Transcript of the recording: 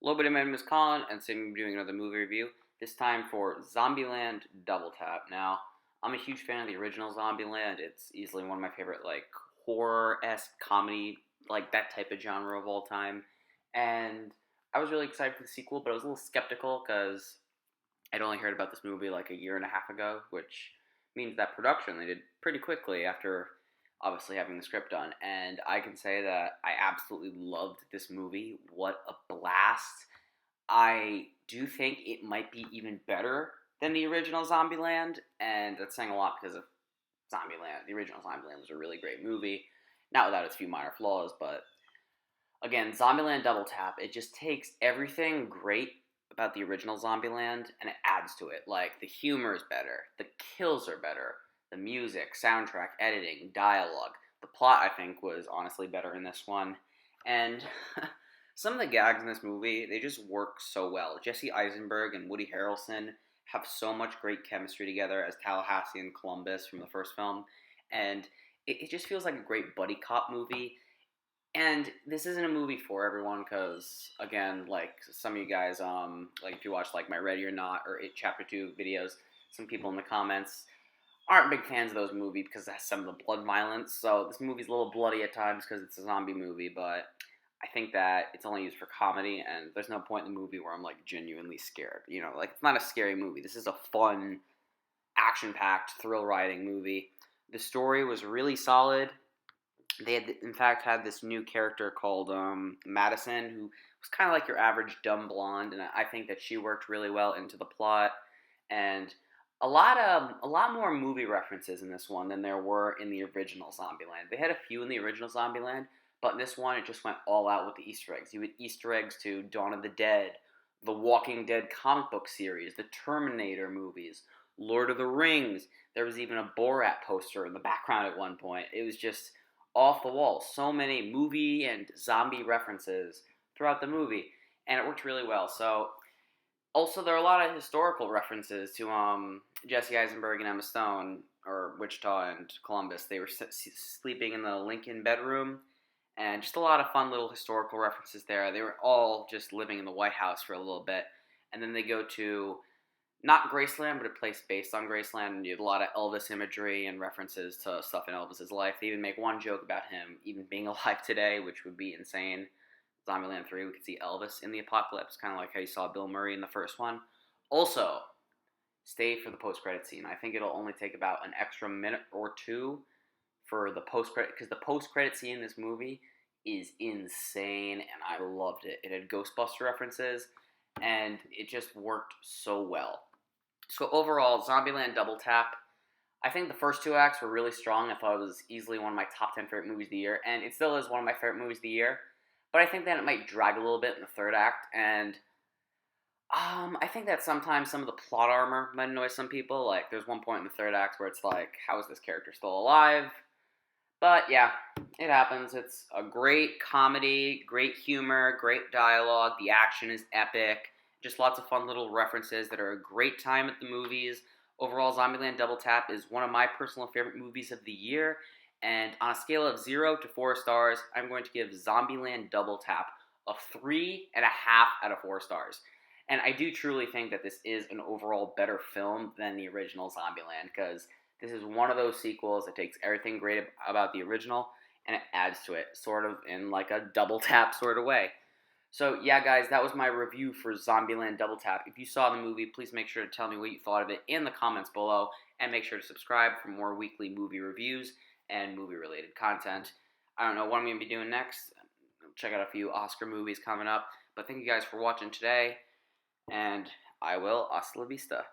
Hello, buddy, my name is Colin, and today I'm doing another movie review, this time for Zombieland Double Tap. Now, I'm a huge fan of the original Zombieland. It's easily one of my favorite, horror-esque comedy, that type of genre of all time. And I was really excited for the sequel, but I was a little skeptical because I'd only heard about this movie like a year and a half ago, which means that production they did pretty quickly after obviously having the script done. And I can say that I absolutely loved this movie. What a blast! I do think it might be even better than the original Zombieland, and that's saying a lot because of Zombieland. The original Zombieland was a really great movie, not without its few minor flaws, but again, Zombieland Double Tap, it just takes everything great about the original Zombieland and it adds to it. Like, the humor is better, the kills are better, the music, soundtrack, editing, dialogue. The plot, I think, was honestly better in this one. And some of the gags in this movie, they just work so well. Jesse Eisenberg and Woody Harrelson have so much great chemistry together as Tallahassee and Columbus from the first film. And it just feels like a great buddy cop movie. And this isn't a movie for everyone because, again, like some of you guys, if you watch like my Ready or Not or It Chapter 2 videos, some people in the comments aren't big fans of those movies because it has some of the blood violence. So this movie's a little bloody at times because it's a zombie movie, but I think that it's only used for comedy, and there's no point in the movie where I'm like genuinely scared. It's not a scary movie. This is a fun, action-packed, thrill-riding movie. The story was really solid. They had, in fact, had this new character called Madison, who was kind of like your average dumb blonde, and I think that she worked really well into the plot. And a lot more movie references in this one than there were in the original Zombieland. They had a few in the original Zombieland, but in this one it just went all out with the Easter eggs. You had Easter eggs to Dawn of the Dead, the Walking Dead comic book series, the Terminator movies, Lord of the Rings. There was even a Borat poster in the background at one point. It was just off the wall. So many movie and zombie references throughout the movie, and it worked really well. So, also there are a lot of historical references to Jesse Eisenberg and Emma Stone, or Wichita and Columbus. They were sleeping in the Lincoln bedroom, and just a lot of fun little historical references there. They were all just living in the White House for a little bit, and then they go to not Graceland, but a place based on Graceland, and you have a lot of Elvis imagery and references to stuff in Elvis's life. They even make one joke about him even being alive today, which would be insane. Zombieland 3, we could see Elvis in the apocalypse, kind of like how you saw Bill Murray in the first one. Also, stay for the post-credit scene. I think it'll only take about an extra minute or two for the post-credit, because the post-credit scene in this movie is insane, and I loved it. It had Ghostbuster references, and it just worked so well. So overall, Zombieland Double Tap, I think the first two acts were really strong. I thought it was easily one of my top 10 favorite movies of the year, and it still is one of my favorite movies of the year. But I think that it might drag a little bit in the third act, and I think that sometimes some of the plot armor might annoy some people. Like, there's one point in the third act where it's like, how is this character still alive? But yeah, it happens. It's a great comedy, great humor, great dialogue. The action is epic. Just lots of fun little references that are a great time at the movies. Overall, Zombieland Double Tap is one of my personal favorite movies of the year. And on a scale of 0 to 4 stars, I'm going to give Zombieland Double Tap a 3.5 out of 4 stars. And I do truly think that this is an overall better film than the original Zombieland, because this is one of those sequels that takes everything great about the original and it adds to it, sort of in like a double tap sort of way. So yeah, guys, that was my review for Zombieland Double Tap. If you saw the movie, please make sure to tell me what you thought of it in the comments below, and make sure to subscribe for more weekly movie reviews and movie-related content. I don't know what I'm going to be doing next. Check out a few Oscar movies coming up. But thank you guys for watching today, and I will hasta la vista.